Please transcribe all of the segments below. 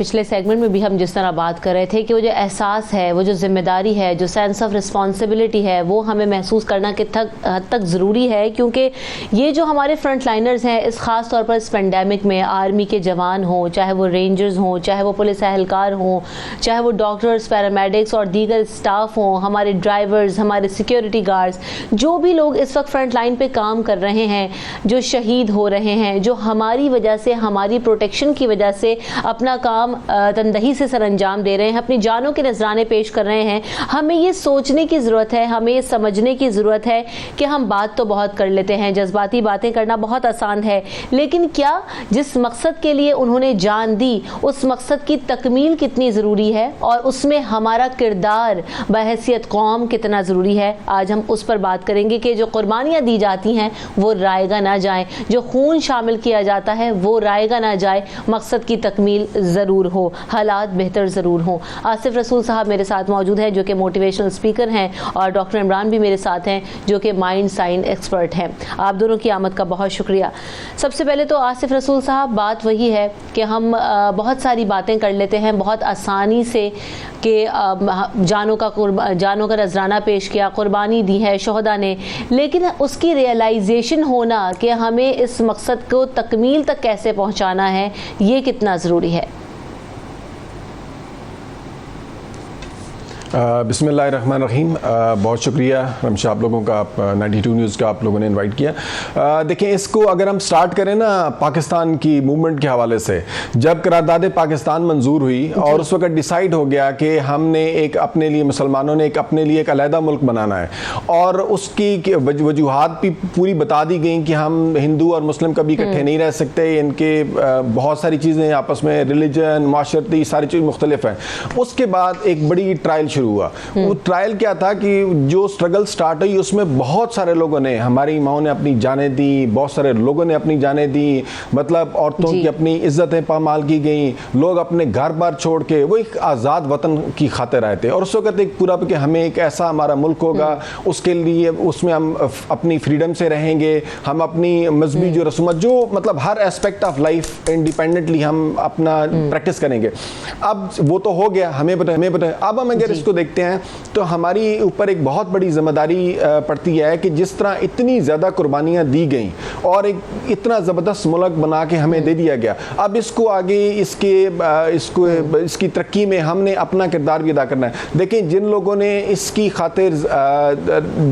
پچھلے سیگمنٹ میں بھی ہم جس طرح بات کر رہے تھے کہ وہ جو احساس ہے, وہ جو ذمہ داری ہے, جو سینس آف رسپانسبلٹی ہے, وہ ہمیں محسوس کرنا کتنا حد تک ضروری ہے, کیونکہ یہ جو ہمارے فرنٹ لائنرز ہیں اس خاص طور پر اس پینڈیمک میں, آرمی کے جوان ہوں, چاہے وہ رینجرز ہوں, چاہے وہ پولیس اہلکار ہوں, چاہے وہ ڈاکٹرز, پیرامیڈکس اور دیگر اسٹاف ہوں, ہمارے ڈرائیورز, ہمارے سیکیورٹی گارڈز, جو بھی لوگ اس وقت فرنٹ لائن پہ کام کر رہے ہیں, جو شہید ہو رہے ہیں, جو ہماری وجہ سے, ہماری پروٹیکشن کی وجہ سے اپنا کام تندہی سے سر انجام دے رہے ہیں, اپنی جانوں کے نذرانے پیش کر رہے ہیں. ہمیں یہ سوچنے کی ضرورت ہے, ہمیں یہ سمجھنے کی ضرورت ہے کہ ہم بات تو بہت کر لیتے ہیں, جذباتی باتیں کرنا بہت آسان ہے, لیکن کیا جس مقصد کے لیے انہوں نے جان دی اس مقصد کی تکمیل کتنی ضروری ہے, اور اس میں ہمارا کردار بحیثیت قوم کتنا ضروری ہے. آج ہم اس پر بات کریں گے کہ جو قربانیاں دی جاتی ہیں وہ رائیگاں نہ جائیں, جو خون شامل کیا جاتا ہے وہ رائیگاں نہ جائے, مقصد کی تکمیل ضرور ہو, حالات بہتر ضرور ہوں. آصف رسول صاحب میرے ساتھ موجود ہیں جو کہ موٹیویشنل اسپیکر ہیں, اور ڈاکٹر عمران بھی میرے ساتھ ہیں جو کہ مائنڈ سائن ایکسپرٹ ہیں. آپ دونوں کی آمد کا بہت شکریہ. سب سے پہلے تو آصف رسول صاحب, بات وہی ہے کہ ہم بہت ساری باتیں کر لیتے ہیں بہت آسانی سے کہ جانوں کا نذرانہ پیش کیا, قربانی دی ہے شہداء نے, لیکن اس کی ریئلائزیشن ہونا کہ ہمیں اس مقصد کو تکمیل تک کیسے پہنچانا ہے, یہ کتنا ضروری ہے. بسم اللہ الرحمن الرحیم. بہت شکریہ رمشا آپ لوگوں کا, 92 نیوز کا آپ لوگوں نے انوائٹ کیا. دیکھیں اس کو اگر ہم سٹارٹ کریں نا پاکستان کی موومنٹ کے حوالے سے, جب قرارداد پاکستان منظور ہوئی اور اس وقت ڈیسائیڈ ہو گیا کہ ہم نے ایک اپنے لیے, مسلمانوں نے اپنے لیے ایک علیحدہ ملک بنانا ہے, اور اس کی وجوہات بھی پوری بتا دی گئیں کہ ہم ہندو اور مسلم کبھی اکٹھے نہیں رہ سکتے, ان کے بہت ساری چیزیں آپس میں, ریلیجن, معاشرتی ساری چیز مختلف ہیں. اس کے بعد ایک بڑی ٹرائل شروع ہوا. وہ ٹرائل کیا تھا کہ جو سٹرگل سٹارٹ ہوئی اس میں بہت سارے لوگوں نے, ہماری ماؤں نے اپنی جانیں دی, بہت سارے لوگوں نے اپنی جانیں دی, مطلب عورتوں کی اپنی عزتیں پامال کی گئیں, لوگ اپنے گھر بار چھوڑ کے وہ ایک آزاد وطن کی خاطر آئے تھے. اور اس وقت ایک پورا کہ ہمیں ایک ایسا ہمارا ملک ہوگا, اس کے لیے اس میں ہم اپنی فریڈم سے رہیں گے, ہم اپنی مذہبی جو رسومات, جو مطلب ہر اسپیکٹ آف لائف انڈیپینڈنٹلی ہم اپنا پریکٹس کریں گے. اب وہ تو ہو گیا, ہمیں بتائیں. اب ہم اگر اس کو دیکھتے ہیں تو ہماری اوپر ایک بہت بڑی ذمہ داری پڑتی ہے کہ جس طرح اتنی زیادہ قربانیاں دی گئیں اور ایک اتنا زبردست ملک بنا کے ہمیں دے دیا گیا, اب اس کو آگے اس کی ترقی میں ہم نے اپنا کردار بھی ادا کرنا ہے. دیکھیں جن لوگوں نے اس کی خاطر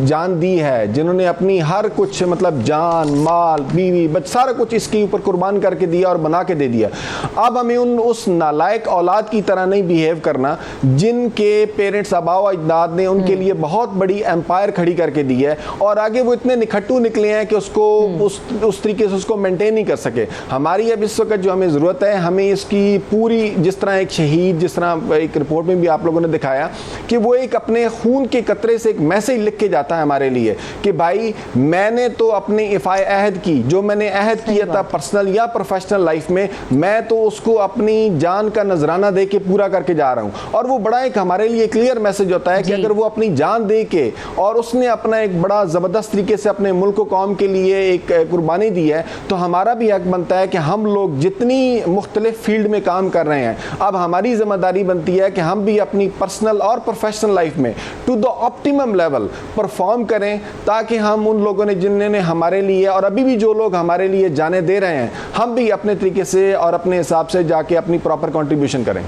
جان دی ہے, جنہوں نے اپنی ہر کچھ مطلب جان, مال, بیوی, سارا کچھ اس کے اوپر قربان کر کے دیا اور بنا کے دے دیا, اب ہمیں اس نالائق اولاد کی طرح نہیں بیہیو کرنا جن کے پیرنٹس, آباء و اجداد نے ان کے لیے بہت بڑی ایمپائر کھڑی کر کے دی ہے, اور آگے وہ اتنے نکھٹو نکلے ہیں کہ اس کو اس طریقے سے اس کو مینٹین نہیں کر سکے. ہماری اب اس وقت جو ہمیں ضرورت ہے, ہمیں اس کی پوری, جس طرح ایک شہید, جس طرح ایک رپورٹ میں بھی آپ لوگوں نے دکھایا کہ وہ ایک اپنے خون کے قطرے سے ایک میسج لکھ کے جاتا ہے ہمارے لیے کہ بھائی میں نے تو اپنے افائے عہد کی, جو میں نے عہد کیا تھا پرسنل یا پروفیشنل لائف میں تو اس کو اپنی جان کا نذرانہ دے کے پورا کر کے جا رہا ہوں. اور وہ بڑا ایک ہمارے لیے کلیئر میسج ہوتا ہے کہ اگر وہ اپنی جان دے کے اور اس نے اپنا ایک بڑا زبردست طریقے سے اپنے ملک و قوم کے لیے ایک قربانی دی ہے, تو ہمارا بھی حق بنتا ہے کہ ہم لوگ جتنی مختلف فیلڈ میں کام کر رہے ہیں, اب ہماری ذمہ داری بنتی ہے کہ ہم بھی اپنی پرسنل اور پروفیشنل لائف میں to the optimum level perform کریں, تاکہ ہم ان لوگوں نے جنہوں نے ہمارے لیے, اور ابھی بھی جو لوگ ہمارے لیے جانیں دے رہے ہیں, ہم بھی اپنے طریقے سے اور اپنے حساب سے جا کے اپنی پراپر کنٹریبیوشن کریں.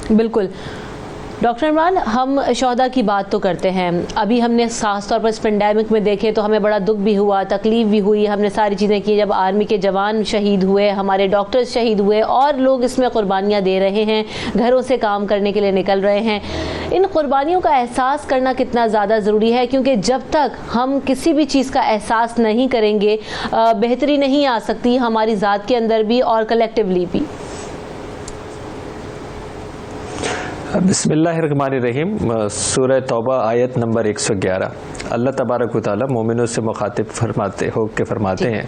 بالکل. ڈاکٹر عمران, ہم شہداء کی بات تو کرتے ہیں, ابھی ہم نے خاص طور پر اس پینڈیمک میں دیکھے تو ہمیں بڑا دکھ بھی ہوا, تکلیف بھی ہوئی, ہم نے ساری چیزیں کی. جب آرمی کے جوان شہید ہوئے, ہمارے ڈاکٹرز شہید ہوئے, اور لوگ اس میں قربانیاں دے رہے ہیں, گھروں سے کام کرنے کے لیے نکل رہے ہیں, ان قربانیوں کا احساس کرنا کتنا زیادہ ضروری ہے, کیونکہ جب تک ہم کسی بھی چیز کا احساس نہیں کریں گے, بہتری نہیں آ سکتی ہماری ذات کے اندر بھی اور کلیکٹیولی بھی. بسم اللہ الرحمن الرحیم. سورہ توبہ آیت نمبر 111. اللہ تبارک و تعالیٰ مومنوں سے مخاطب فرماتے ہیں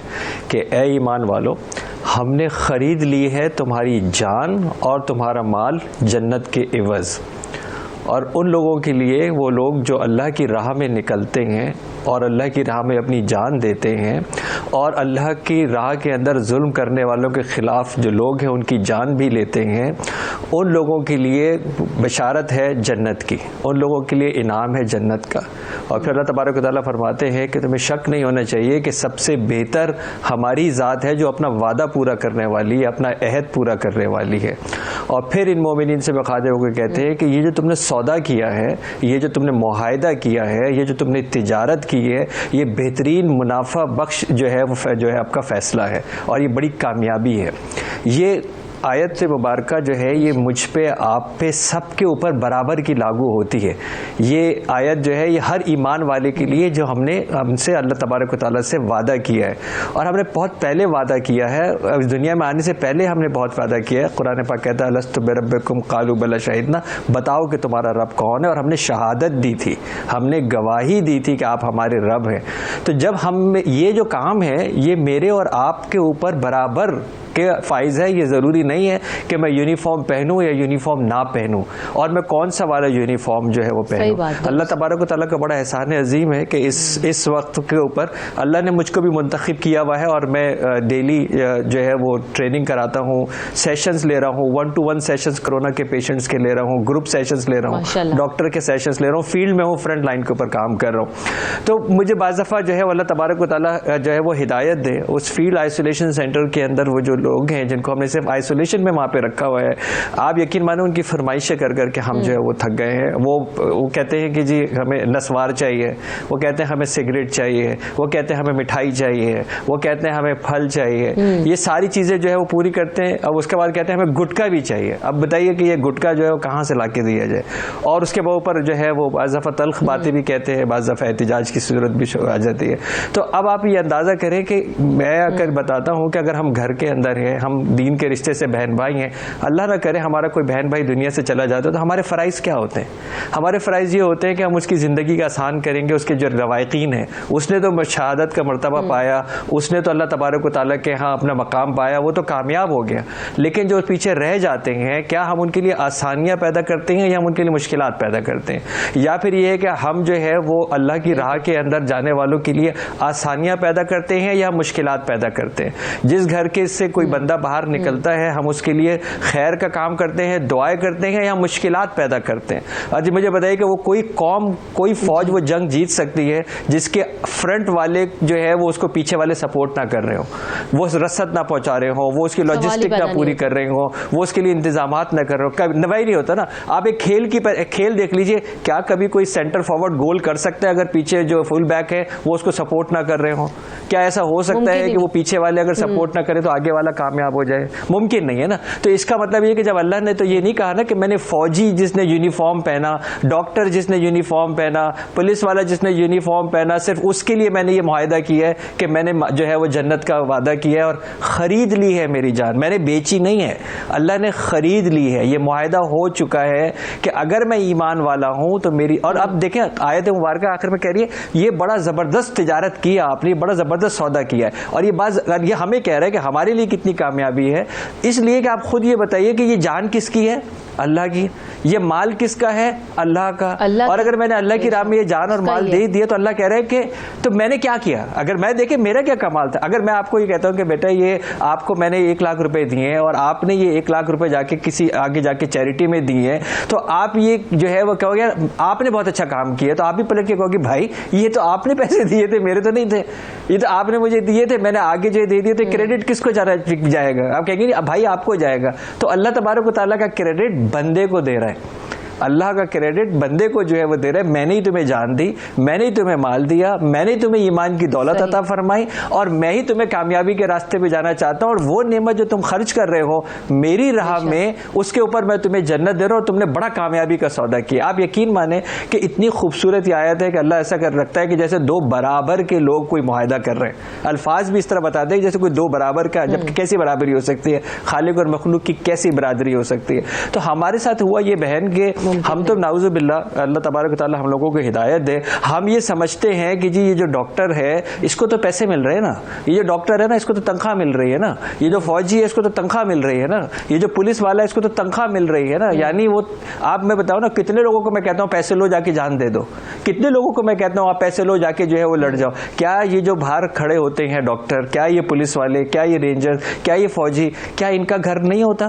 کہ اے ایمان والو, ہم نے خرید لی ہے تمہاری جان اور تمہارا مال جنت کے عوض, اور ان لوگوں کے لیے، وہ لوگ جو اللہ کی راہ میں نکلتے ہیں اور اللہ کی راہ میں اپنی جان دیتے ہیں، اور اللہ کی راہ کے اندر ظلم کرنے والوں کے خلاف جو لوگ ہیں ان کی جان بھی لیتے ہیں، ان لوگوں کے لیے بشارت ہے جنت کی، ان لوگوں کے لیے انعام ہے جنت کا. اور پھر اللہ تبارک و تعالیٰ فرماتے ہیں کہ تمہیں شک نہیں ہونا چاہیے کہ سب سے بہتر ہماری ذات ہے جو اپنا وعدہ پورا کرنے والی ہے، اپنا عہد پورا کرنے والی ہے. اور پھر ان مومنین سے مخاطب ہو کے کہتے ہیں کہ یہ جو تم نے سودا کیا ہے، یہ جو تم نے معاہدہ کیا ہے، یہ جو تم نے تجارت کی ہے، یہ بہترین منافع بخش جو ہے آپ کا فیصلہ ہے، اور یہ بڑی کامیابی ہے. یہ آیت مبارکہ جو ہے یہ مجھ پہ، آپ پہ، سب کے اوپر برابر کی لاگو ہوتی ہے. یہ آیت جو ہے یہ ہر ایمان والے کے لیے جو ہم سے اللہ تبارک و تعالیٰ سے وعدہ کیا ہے، اور ہم نے بہت پہلے وعدہ کیا ہے، اس دنیا میں آنے سے پہلے ہم نے بہت وعدہ کیا ہے. قرآن پاک کہتا ہے الست بربکم قالوا بلی شہدنا، بتاؤ کہ تمہارا رب کون ہے، اور ہم نے شہادت دی تھی، ہم نے گواہی دی تھی کہ آپ ہمارے رب ہیں. تو جب ہم یہ جو کام ہے یہ میرے اور آپ کے اوپر برابر کے فائز ہے. یہ ضروری نہیں ہے کہ میں یونیفارم پہنوں یا یونیفارم نہ پہنوں، اور میں کون سا والا یونیفارم جو ہے وہ پہنوں. اللہ تبارک و تعالیٰ کا بڑا احسان عظیم ہے کہ اس وقت کے اوپر اللہ نے مجھ کو بھی منتخب کیا ہوا ہے، اور میں ڈیلی جو ہے وہ ٹریننگ کراتا ہوں، سیشنز لے رہا ہوں، 1-to-1 سیشنز کرونا کے پیشنٹس کے لے رہا ہوں، گروپ سیشنز لے رہا ہوں، ڈاکٹر کے سیشنز لے رہا ہوں، فیلڈ میں ہوں، فرنٹ لائن کے اوپر کام کر رہا ہوں. تو مجھے بعض دفعہ جو ہے اللہ تبارک و تعالیٰ جو ہے وہ ہدایت دے. اس فیلڈ آئسولیشن سینٹر کے اندر وہ جو لوگ ہیں جن کو ہم نے صرف آئسولیشن میں وہاں پہ رکھا ہوا ہے، آپ یقین مانو ان کی فرمائشیں کر کر کے ہم جو ہے وہ تھک گئے ہیں. وہ کہتے ہیں کہ جی ہمیں نسوار چاہیے، وہ کہتے ہیں ہمیں سگریٹ چاہیے، وہ کہتے ہیں ہمیں مٹھائی چاہیے، وہ کہتے ہیں ہمیں پھل چاہیے. یہ ساری چیزیں جو ہے وہ پوری کرتے ہیں. اب اس کے بعد کہتے ہیں ہمیں گٹکا بھی چاہیے. اب بتائیے کہ یہ گٹکا جو ہے وہ کہاں سے لا کے دیا جائے. اور اس کے اوپر جو ہے وہ بعض دفعہ تلخ باتیں بھی کہتے ہیں، بعض دفعہ احتجاج کی صورت بھی آ جاتی ہے. تو اب آپ یہ اندازہ کریں کہ میں اگر بتاتا ہوں کہ اگر ہم گھر کے اندر ہیں، ہم دین کے رشتے سے بہن بھائی ہیں، اللہ نہ کرے ہمارا کوئی بہن بھائی دنیا سے چلا جاتا ہے، تو ہمارے فرائض کیا ہوتے ہیں؟ ہمارے فرائض یہ ہوتے ہیں کہ ہم اس کی زندگی کا آسان کریں گے. اس کے جو روایقین ہیں، اس نے تو شہادت کا مرتبہ پایا، اس نے تو اللہ تبارک و تعالیٰ کے ہاں اپنا مقام پایا، وہ تو کامیاب ہو گیا. لیکن جو پیچھے رہ جاتے ہیں، کیا ہم ان کے لیے آسانیاں پیدا کرتے ہیں یا ہم ان کے لیے مشکلات پیدا کرتے ہیں؟ یا پھر یہ ہے کہ ہم جو ہے وہ اللہ کی راہ کے اندر جانے والوں کے لیے آسانیاں پیدا کرتے ہیں یا مشکلات پیدا کرتے ہیں؟ جس گھر کے سے کوئی بندہ باہر نکلتا ہے، ہم اس کے لیے خیر کا کام کرتے ہیں، دعائیں کرتے ہیں، یا مشکلات پیدا کرتے ہیں؟ آج مجھے بتائیے کہ وہ کوئی قوم، کوئی فوج وہ جنگ جیت سکتی ہے جس کے فرنٹ والے جو ہے وہ اس کو پیچھے والے سپورٹ نہ کر رہے ہوں، وہ رسد نہ پہنچا رہے ہوں، وہ اس کی لاجسٹک نہ پوری کر رہے ہوں، وہ اس کے لیے انتظامات نہ کر رہے ہوں. نوائی نہیں ہوتا نا. آپ ایک کھیل دیکھ لیجئے، کیا کبھی کوئی سینٹر فارورڈ گول کر سکتا ہے اگر پیچھے جو فل بیک ہے وہ اس کو سپورٹ نہ کر رہے ہوں؟ کیا ایسا ہو سکتا ہے کہ وہ پیچھے والے اگر سپورٹ نہ کرے تو آگے والا کامیاب ہو جائے؟ ممکن نہیں ہے نا. تو اس کا مطلب یہ کہ جب اللہ نے تو یہ نہیں کہا نا کہ میں نے فوجی جس نے یونیفارم پہنا، ڈاکٹر جس نے یونیفارم پہنا، پولیس والا جس نے یونیفارم پہنا، صرف اس کے لیے میں نے یہ معاہدہ کیا ہے کہ میں نے جو ہے وہ جنت کا وعدہ کیا ہے اور خرید لی ہے میری جان. میں نے بیچی نہیں ہے، اللہ نے خرید لی ہے. یہ معاہدہ ہو چکا ہے کہ اگر میں ایمان والا ہوں تو میری. اور اب دیکھیں آیت مبارکہ آخر میں کہہ رہی ہے یہ بڑا زبردست تجارت کیا آپ نے، بڑا زبردست سودا کیا ہے. اور یہ ہمیں کہہ رہا ہے کہ ہمارے لیے کتنی کامیابی ہے. اس لیے کہ آپ خود یہ بتائیے کہ یہ جان کس کی ہے؟ اللہ کی. یہ مال کس کا ہے؟ اللہ کا. اور اگر میں نے اللہ کی راہ میں یہ جان اور مال دے دیا تو اللہ کہہ رہا ہے کہ تو میں نے کیا کیا؟ اگر میں دیکھیں میرا کیا کمال تھا. اگر میں آپ کو یہ کہتا ہوں کہ بیٹا یہ آپ کو میں نے 1 لاکھ روپے دیے ہیں اور آپ نے یہ 1 لاکھ روپے جا کے کسی آگے جا کے چیریٹی میں دیے ہیں، تو آپ یہ جو ہے وہ کہو گے آپ نے بہت اچھا کام کیا. تو آپ بھی پلٹ کے کہو گے بھائی یہ تو آپ نے پیسے دیے تھے، میرے تو نہیں تھے، یہ تو آپ نے مجھے دیے تھے، میں نے آگے جو دے دیے تھے. کریڈٹ کس کو جائے گا؟ آپ کہیں گے بھائی آپ کو جائے گا. تو اللہ تبارک و تعالیٰ کا کریڈٹ بندے کو دے رہا ہے. اللہ کا کریڈٹ بندے کو جو ہے وہ دے رہا ہے. میں نے ہی تمہیں جان دی، میں نے ہی تمہیں مال دیا، میں نے تمہیں ایمان کی دولت عطا فرمائی، اور میں ہی تمہیں کامیابی کے راستے پہ جانا چاہتا ہوں. اور وہ نعمت جو تم خرچ کر رہے ہو میری راہ میں، اس کے اوپر میں تمہیں جنت دے رہا ہوں. اور تم نے بڑا کامیابی کا سودا کیا. آپ یقین مانیں کہ اتنی خوبصورت یہ آیت ہے کہ اللہ ایسا کر رکھتا ہے کہ جیسے 2 برابر کے لوگ کوئی معاہدہ کر رہے ہیں. الفاظ بھی اس طرح بتاتے ہیں جیسے کوئی 2 برابر کا، جبکہ کیسی برابری ہو سکتی ہے؟ خالق اور مخلوق کی کیسی برادری ہو سکتی ہے؟ تو ہمارے ساتھ ہوا یہ بہن کہ ہم تو نعوذ باللہ اللہ تبارک و تعالیٰ ہم لوگوں کو ہدایت دے, ہم یہ سمجھتے ہیں کہ جی یہ جو ڈاکٹر ہے اس کو تو پیسے مل رہے ہیں نا, یہ جو ڈاکٹر ہے نا اس کو تو تنخواہ مل رہی ہے نا, یہ جو فوجی ہے اس کو تو تنخواہ مل رہی ہے نا, یہ جو پولیس والا ہے اس کو تو تنخواہ مل رہی ہے نا. یعنی وہ آپ میں بتاؤ نا کتنے لوگوں کو میں کہتا ہوں پیسے لو جا کے جان دے دو, کتنے لوگوں کو میں کہتا ہوں آپ پیسے لو جا کے جو ہے وہ لڑ جاؤ. کیا یہ جو باہر کھڑے ہوتے ہیں ڈاکٹر, کیا یہ پولیس والے, کیا یہ رینجر, کیا یہ فوجی, کیا ان کا گھر نہیں ہوتا؟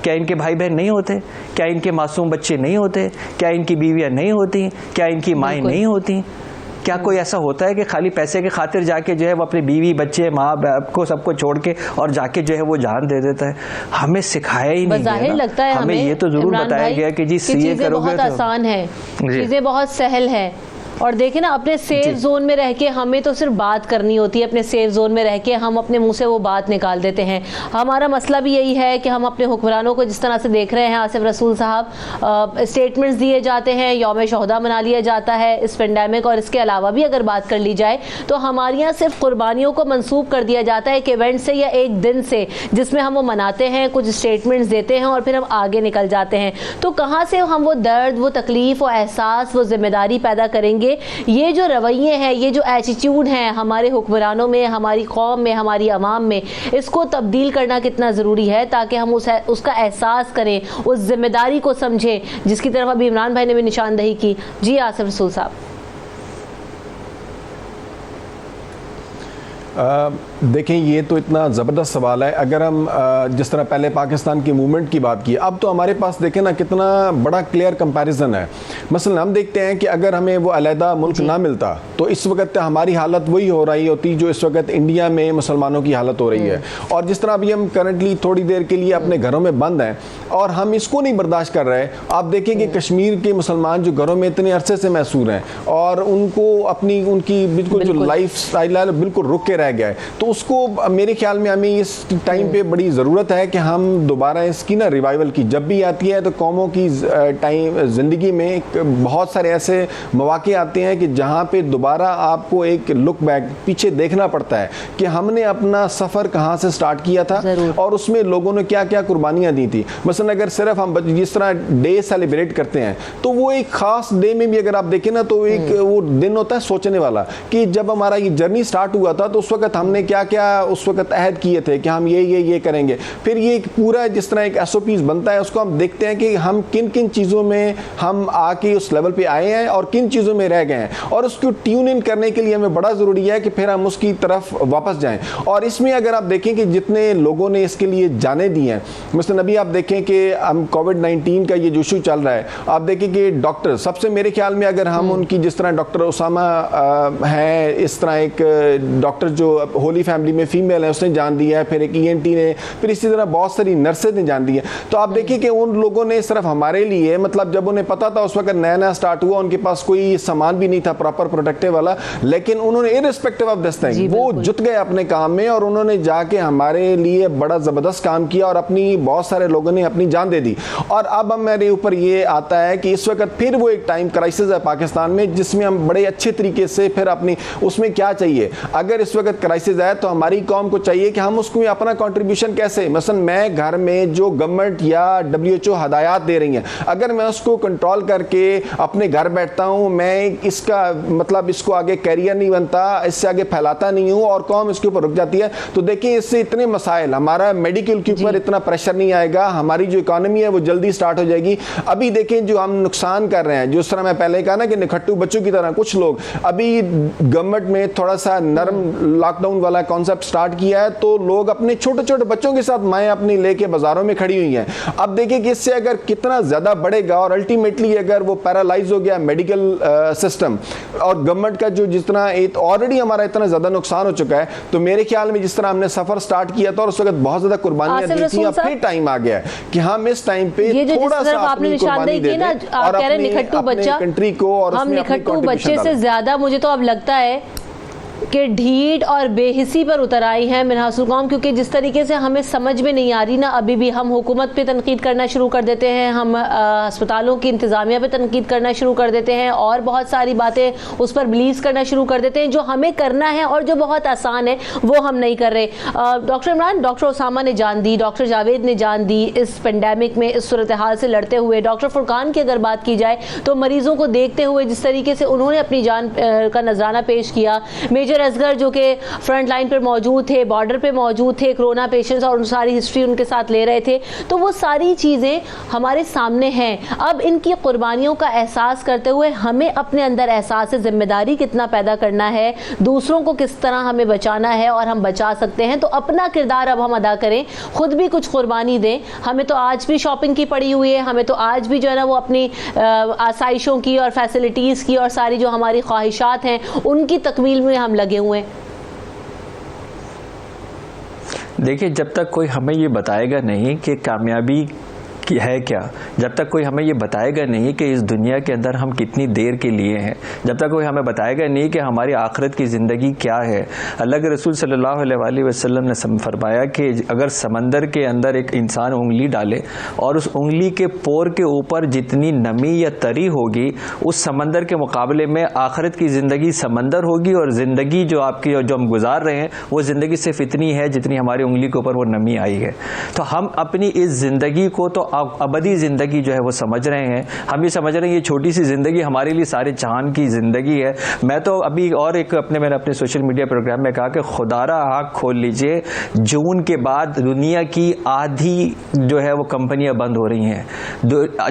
کیا ان کے بھائی بہن نہیں ہوتے؟ کیا ان کے معصوم بچے نہیں ہوتے؟ کیا ان کی بیویاں نہیں ہوتی؟ کیا ان کی مائیں نہیں ہوتی؟ کیا کوئی ایسا ہوتا ہے کہ خالی پیسے کی خاطر جا کے جو ہے وہ اپنی بیوی بچے ماں باپ کو سب کو چھوڑ کے اور جا کے جو ہے وہ جان دے دیتا ہے؟ ہمیں سکھایا ہی نہیں بظاہر لگتا ہے ہمیں یہ تو ضرور بتایا گیا کہ جی یہ کرو گے بہت آسان ہے, چیزیں بہت سہل ہے. اور دیکھیں نا اپنے سیف زون میں رہ کے ہمیں تو صرف بات کرنی ہوتی ہے, اپنے سیف زون میں رہ کے ہم اپنے منہ سے وہ بات نکال دیتے ہیں. ہمارا مسئلہ بھی یہی ہے کہ ہم اپنے حکمرانوں کو جس طرح سے دیکھ رہے ہیں, آصف رسول صاحب اسٹیٹمنٹس دیے جاتے ہیں, یوم شہداء منا لیا جاتا ہے اس پینڈیمک, اور اس کے علاوہ بھی اگر بات کر لی جائے تو ہمارے یہاں صرف قربانیوں کو منسوب کر دیا جاتا ہے ایک ایونٹ سے یا ایک دن سے, جس میں ہم وہ مناتے ہیں, کچھ اسٹیٹمنٹس دیتے ہیں اور پھر ہم آگے نکل جاتے ہیں. تو کہاں سے ہم وہ درد, وہ تکلیف, وہ احساس, وہ ذمہ داری پیدا کریں گے؟ یہ جو رویے ہیں, یہ جو ایٹیٹیوڈ ہیں ہمارے حکمرانوں میں, ہماری قوم میں, ہماری عوام میں, اس کو تبدیل کرنا کتنا ضروری ہے تاکہ ہم اس کا احساس کریں, اس ذمہ داری کو سمجھیں جس کی طرف ابھی عمران بھائی نے بھی نشاندہی کی. جی آصف رسول صاحب. دیکھیں یہ تو اتنا زبردست سوال ہے. اگر ہم جس طرح پہلے پاکستان کی موومنٹ کی بات کی, اب تو ہمارے پاس دیکھیں نا کتنا بڑا کلیئر کمپیریزن ہے. مثلا ہم دیکھتے ہیں کہ اگر ہمیں وہ علیحدہ ملک نہ ملتا تو اس وقت ہماری حالت وہی ہو رہی ہوتی جو اس وقت انڈیا میں مسلمانوں کی حالت ہو رہی ہے. اور جس طرح ابھی ہم کرنٹلی تھوڑی دیر کے لیے اپنے گھروں میں بند ہیں اور ہم اس کو نہیں برداشت کر رہے. آپ دیکھیں کہ کشمیر کے مسلمان جو گھروں میں اتنے عرصے سے محصور ہیں اور ان کو اپنی ان کی بالکل جو لائف سٹائل ہے بالکل رک کے رہ گیا ہے, تو اس کو میرے خیال میں ہمیں اس ٹائم پہ بڑی ضرورت ہے کہ ہم دوبارہ اس کی نا ریوائول کی. جب بھی آتی ہے تو قوموں کی زندگی میں بہت سارے ایسے مواقع آتے ہیں کہ جہاں پہ دوبارہ آپ کو ایک لک بیک پیچھے دیکھنا پڑتا ہے کہ ہم نے اپنا سفر کہاں سے سٹارٹ کیا تھا اور اس میں لوگوں نے کیا کیا قربانیاں دی تھی. مثلا اگر صرف ہم جس طرح ڈے سیلیبریٹ کرتے ہیں تو وہ ایک خاص ڈے میں بھی اگر آپ دیکھیں نا تو ایک وہ دن ہوتا ہے سوچنے والا کہ جب ہمارا یہ جرنی سٹارٹ ہوا تھا تو اس وقت ہم نے کیا کیا اس وقت عہد کیے تھے کہ ہم یہ کریں گے. پھر یہ پورا جس طرح ایک ایس او پیز بنتا ہے اس کو ہم دیکھتے ہیں کہ ہم کن کن چیزوں میں ہم آ کے اس لیول پہ آئے ہیں اور کن چیزوں میں رہ گئے ہیں, اور اس کو ٹیون ان کرنے کے لیے ہمیں بڑا ضروری ہے کہ پھر ہم اس کی طرف واپس جائیں. اور اس میں اگر آپ دیکھیں کہ جتنے لوگوں نے اس کے لیے جانیں دی ہیں, مثلا ابھی آپ دیکھیں کہ ہم کووڈ-19 کا یہ جو ایشو چل رہا ہے, آپ دیکھیں کہ ڈاکٹر سب سے میرے خیال میں اگر ہم ان کی جس طرح ڈاکٹر اسامہ ہیں, اس طرح ایک ڈاکٹر جو ہولی فیملی میں فیمیل ہے اس نے جان دیا ہے, پھر ایک ای این ٹی نے, پھر اسی طرح بہت ساری نرسز نے جان دی ہے. تو آپ دیکھیں کہ ان لوگوں نے صرف ہمارے لیے, مطلب جب انہیں پتا تھا اس وقت نیا سٹارٹ ہوا, ان کے پاس کوئی سامان بھی نہیں تھا پراپر پروٹیکٹیو والا, لیکن انہوں نے ارسپیکٹیو آف دس تھنگ وہ جت گئے اپنے کام میں اور انہوں نے جا کے ہمارے لیے بڑا زبردست کام کیا اور اپنی بہت سارے لوگوں نے اپنی جان دے دی. اور اب ہم میرے اوپر یہ آتا ہے کہ اس وقت پھر وہ ایک ٹائم کرائسس ہے پاکستان میں جس میں ہم بڑے اچھے طریقے سے پھر اپنی اس میں کیا چاہیے. اگر اس وقت کرائسس ہے تو ہماری قوم کو چاہیے کہ ہم اس کو اپنا کنٹریبیوشن کیسے, مثلا میں گھر میں جو گورنمنٹ یا WHO ہدایات دے رہی ہیں اگر میں اس کو کنٹرول کر کے اپنے گھر بیٹھتا ہوں, میں اس کا مطلب اس کو آگے کیریئر نہیں بنتا, اس سے آگے پھیلاتا نہیں ہوں اور قوم اس کے اوپر رک جاتی ہے, تو دیکھیں اس سے اتنے مسائل, ہمارا میڈیکل کے اوپر اتنا پریشر نہیں آئے گا, ہماری جو اکانومی ہے وہ جلدی سٹارٹ ہو جائے گی. ابھی دیکھیں جو ہم نقصان کر رہے ہیں, جس طرح میں پہلے کہا نا کہ نکھٹو بچوں کی طرح کچھ لوگ, ابھی گورنمنٹ میں تھوڑا سا نرم لاک ڈاؤن والا کانسیپٹ سٹارٹ کیا ہے تو لوگ اپنے چھوٹے چھوٹے بچوں کے ساتھ مائیں اپنی لے کے بازاروں میں کھڑی ہوئی ہیں. اب دیکھیں کہ اس سے اگر کتنا زیادہ بڑھے گا اور الٹیمیٹلی اگر وہ پیرالائز ہو گیا میڈیکل سسٹم اور گورنمنٹ کا جو جس طرح آلریڈی ہمارا اتنا زیادہ نقصان ہو چکا ہے, تو میرے خیال میں جس طرح ہم نے سفر سٹارٹ کیا تھا اور اس وقت بہت زیادہ قربانیاں دی تھیں, اب پھر ٹائم آ گیا ہے کہ ہم اس ٹائم پہ تھوڑا سا اپنی قربانی دے دیں اور اپنے کنٹری کو اور ہم نکھٹو بچے سے زیادہ مجھے تو اب لگتا ہے کہ ڈھیٹ اور بے حسی پر اتر آئی ہیں منحاصر قوم, کیونکہ جس طریقے سے ہمیں سمجھ میں نہیں آ رہی نا, ابھی بھی ہم حکومت پہ تنقید کرنا شروع کر دیتے ہیں, ہم ہسپتالوں کی انتظامیہ پہ تنقید کرنا شروع کر دیتے ہیں, اور بہت ساری باتیں اس پر بلیز کرنا شروع کر دیتے ہیں. جو ہمیں کرنا ہے اور جو بہت آسان ہے وہ ہم نہیں کر رہے. ڈاکٹر عمران, ڈاکٹر اسامہ نے جان دی, ڈاکٹر جاوید نے جان دی اس پینڈیمک میں, اس صورتحال سے لڑتے ہوئے. ڈاکٹر فرقان کی اگر بات کی جائے تو مریضوں کو دیکھتے ہوئے جس طریقے سے انہوں نے اپنی جان کا نذرانہ پیش کیا. میجر اصغر جو کہ فرنٹ لائن پر موجود تھے, بارڈر پہ موجود تھے, کرونا پیشنٹس اور ساری ہسٹری ان کے ساتھ لے رہے تھے, تو وہ ساری چیزیں ہمارے سامنے ہیں. اب ان کی قربانیوں کا احساس کرتے ہوئے ہمیں اپنے اندر احساس ذمہ داری کتنا پیدا کرنا ہے, دوسروں کو کس طرح ہمیں بچانا ہے اور ہم بچا سکتے ہیں. تو اپنا کردار اب ہم ادا کریں, خود بھی کچھ قربانی دیں. ہمیں تو آج بھی شاپنگ کی پڑی ہوئی ہے, ہمیں تو آج بھی جو ہے نا وہ اپنی آسائشوں کی اور فیسلٹیز کی اور ساری جو ہماری خواہشات ہیں ان کی تکمیل میں ہم لگے ہوئے ہیں. دیکھیے, جب تک کوئی ہمیں یہ بتائے گا نہیں کہ کامیابی ہے کیا, جب تک کوئی ہمیں یہ بتائے گا نہیں کہ اس دنیا کے اندر ہم کتنی دیر کے لیے ہیں, جب تک کوئی ہمیں بتائے گا نہیں کہ ہماری آخرت کی زندگی کیا ہے. اللہ کے رسول صلی اللہ علیہ وآلہ وسلم نے فرمایا کہ اگر سمندر کے اندر ایک انسان انگلی ڈالے اور اس انگلی کے پور کے اوپر جتنی نمی یا تری ہوگی, اس سمندر کے مقابلے میں آخرت کی زندگی سمندر ہوگی, اور زندگی جو آپ کی جو ہم گزار رہے ہیں وہ زندگی صرف اتنی ہے جتنی ہماری انگلی کے اوپر وہ نمی آئی ہے. تو ہم اپنی اس زندگی کو تو ابدی زندگی جو ہے وہ سمجھ رہے ہیں, ہم یہ سمجھ رہے ہیں یہ چھوٹی سی زندگی ہمارے لیے سارے جہان کی زندگی ہے. میں تو ابھی اور ایک میں نے اپنے سوشل میڈیا پروگرام میں کہا کہ خدا را آنکھ کھول لیجئے, جون کے بعد دنیا کی آدھی جو ہے وہ کمپنیاں بند ہو رہی ہیں.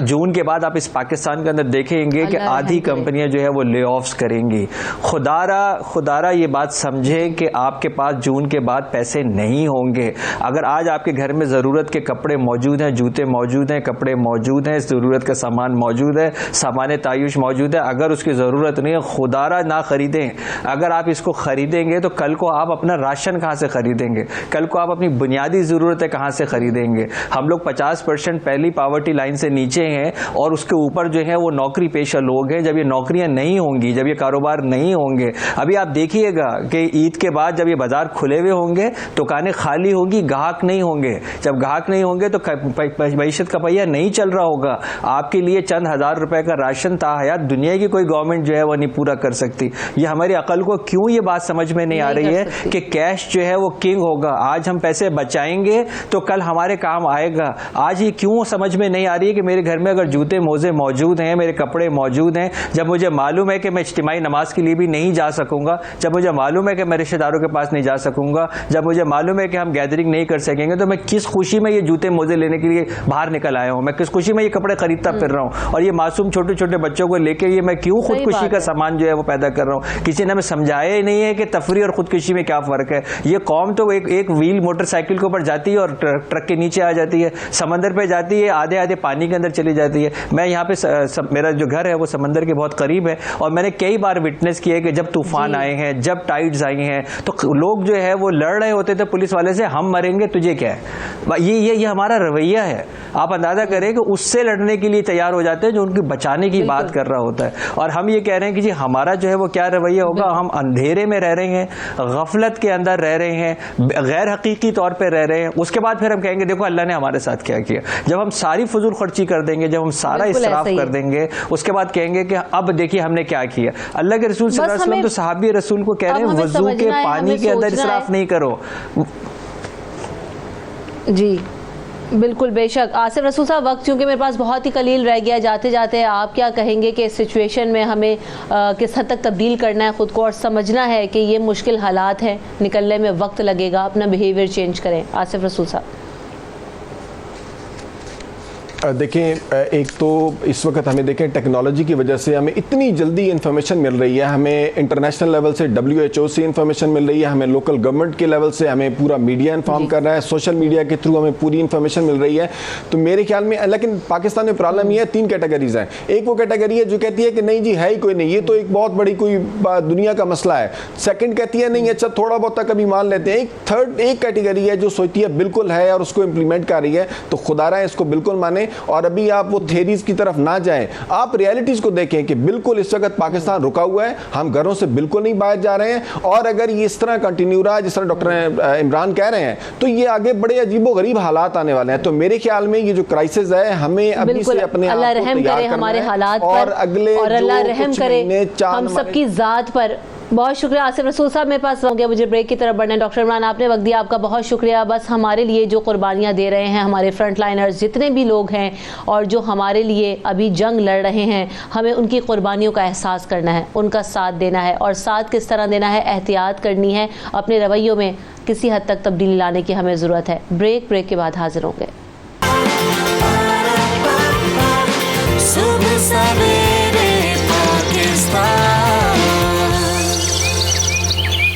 جون کے بعد آپ اس پاکستان کے اندر دیکھیں گے کہ آدھی کمپنیاں جو ہے وہ لے آفس کریں گی. خدا را یہ بات سمجھے کہ آپ کے پاس جون کے بعد پیسے نہیں ہوں گے. اگر آج آپ کے گھر میں ضرورت کے کپڑے موجود ہیں, جوتے موجود ہیں, کپڑے موجود ہیں, ضرورت کا سامان موجود ہے, سامان تعیش موجود ہے, اگر اس کی ضرورت نہیں ہے خدا را نہ خریدیں. اگر آپ اس کو خریدیں گے تو کل کو آپ اپنا راشن کہاں سے خریدیں گے, کل کو آپ اپنی بنیادی ضرورتیں کہاں سے خریدیں گے. ہم لوگ 50% پہلی پاورٹی لائن سے نیچے ہیں, اور اس کے اوپر جو ہے وہ نوکری پیشہ لوگ ہیں. جب یہ نوکریاں نہیں ہوں گی, جب یہ کاروبار نہیں ہوں گے, ابھی آپ دیکھیے گا کہ عید کے بعد جب یہ بازار کھلے ہوئے ہوں گے دکانیں خالی ہوگی, گاہک نہیں ہوں گے. جب گاہک نہیں ہوں گے تو معیشت کا پہیہ نہیں چل رہا ہوگا. آپ کے لیے چند ہزار روپے کا راشن تا حیات دنیا کی کوئی گورنمنٹ جو ہے وہ نہیں پورا کر سکتی. یہ ہماری عقل کو کیوں یہ بات سمجھ میں نہیں آ رہی ہے کہ کیش جو ہے وہ کنگ ہوگا. آج ہم پیسے بچائیں گے تو کل ہمارے کام آئے گا. آج یہ کیوں سمجھ میں نہیں آ رہی ہے کہ میرے گھر میں اگر جوتے موزے موجود ہیں, میرے کپڑے موجود ہیں, جب مجھے معلوم ہے کہ میں اجتماعی نماز کے لیے بھی نہیں جا سکوں گا, جب مجھے معلوم ہے کہ میں رشتہ داروں کے پاس نہیں جا سکوں گا, جب مجھے معلوم ہے کہ ہم گیدرنگ نہیں کر سکیں گے, تو میں کس خوشی میں یہ جوتے موزے لینے کے لیے باہر نکل آیا ہوں, میں کس خوشی میں یہ کپڑے خریدتا پھر رہا ہوں, اور یہ معصوم چھوٹے چھوٹے بچوں کو لے کے یہ میں کیوں خودکشی کا سامان جو ہے وہ پیدا کر رہا ہوں. کسی نے ہمیں سمجھایا ہی نہیں ہے کہ تفریح اور خودکشی میں کیا فرق ہے. یہ قوم تو ایک ویل موٹر سائیکل کے اوپر جاتی ہے اور ٹرک کے نیچے آ جاتی ہے, سمندر پہ جاتی ہے, آدھے آدھے پانی کے اندر چلی جاتی ہے. میں یہاں پہ میرا جو گھر ہے وہ سمندر کے بہت قریب ہے, اور میں نے کئی بار وٹنس کیا ہے کہ جب طوفان آئے ہیں, جب ٹائیڈز آئی ہیں, تو لوگ جو ہے وہ لڑ رہے ہوتے تھے پولیس والے سے, ہم مریں گے تجھے کیا ہے. یہ ہمارا رویہ ہے. آپ اندازہ کریں کہ اس سے لڑنے کے لیے تیار ہو جاتے ہیں جو ان کی بچانے کی بات کر رہا ہوتا ہے. اور ہم یہ کہہ رہے ہیں کہ جی ہمارا جو ہے وہ کیا رویہ ہوگا. ہم اندھیرے میں رہ رہے ہیں, غفلت کے اندر رہ رہے ہیں, غیر حقیقی طور پہ رہ رہے ہیں. اس کے بعد پھر ہم کہیں گے دیکھو اللہ نے ہمارے ساتھ کیا کیا. جب ہم ساری فضول خرچی کر دیں گے, جب ہم سارا اسراف کر دیں گے, اس کے بعد کہیں گے کہ اب دیکھیے ہم نے کیا کیا. اللہ کے رسول صلی اللہ علیہ وسلم تو صحابی رسول کو کہہ رہے ہیں وضو کے پانی کے اندر اسراف نہیں کرو. جی بالکل, بے شک. آصف رسول صاحب, وقت چونکہ میرے پاس بہت ہی قلیل رہ گیا, جاتے جاتے آپ کیا کہیں گے کہ اس سچویشن میں ہمیں کس حد تک تبدیل کرنا ہے خود کو, اور سمجھنا ہے کہ یہ مشکل حالات ہیں, نکلنے میں وقت لگے گا, اپنا بیہیویئر چینج کریں. آصف رسول صاحب. دیکھیں, ایک تو اس وقت ہمیں دیکھیں ٹیکنالوجی کی وجہ سے ہمیں اتنی جلدی انفارمیشن مل رہی ہے. ہمیں انٹرنیشنل لیول سے WHO سے انفارمیشن مل رہی ہے, ہمیں لوکل گورنمنٹ کے لیول سے ہمیں پورا میڈیا انفارم کر رہا ہے, سوشل میڈیا کے تھرو ہمیں پوری انفارمیشن مل رہی ہے. تو میرے خیال میں, لیکن پاکستان میں پرابلم یہ ہے, 3 کیٹیگریز ہیں. ایک وہ کیٹیگری ہے جو کہتی ہے کہ نہیں جی ہے ہی کوئی نہیں, یہ تو ایک بہت بڑی کوئی دنیا کا مسئلہ ہے. سیکنڈ کہتی ہے نہیں اچھا تھوڑا بہت تک ابھی مان لیتے ہیں. ایک کیٹیگری ہے جو سوچتی ہے بالکل ہے اور اس کو امپلیمنٹ کر رہی ہے. تو خدا رہا ہے اس کو بالکل مانے. اور ابھی آپ وہ تھیریز کی طرف نہ جائیں, آپ ریئلٹیز کو دیکھیں کہ بالکل اس وقت پاکستان رکا ہوا ہے, ہم گھروں سے بالکل نہیں باہر جا رہے ہیں, اور اگر یہ اس طرح کنٹینیو رہا جس طرح ڈاکٹر عمران کہہ رہے ہیں تو یہ آگے بڑے عجیب و غریب حالات آنے والے ہیں. تو میرے خیال میں یہ جو کرائسس ہے ہمیں ابھی سے اپنے اللہ رحم کرے ہمارے حالات پر, اور اللہ رحم کرے ہم سب کی ذات پر. بہت شکریہ آصف رسول صاحب, میرے پاس ہو گیا مجھے بریک کی طرف بڑھنا ہے. ڈاکٹر عمران آپ نے وقت دیا, آپ کا بہت شکریہ. بس ہمارے لیے جو قربانیاں دے رہے ہیں ہمارے فرنٹ لائنرز جتنے بھی لوگ ہیں اور جو ہمارے لیے ابھی جنگ لڑ رہے ہیں, ہمیں ان کی قربانیوں کا احساس کرنا ہے, ان کا ساتھ دینا ہے. اور ساتھ کس طرح دینا ہے, احتیاط کرنی ہے, اپنے رویوں میں کسی حد تک تبدیلی لانے کی ہمیں ضرورت ہے. بریک کے بعد حاضر ہوں گے.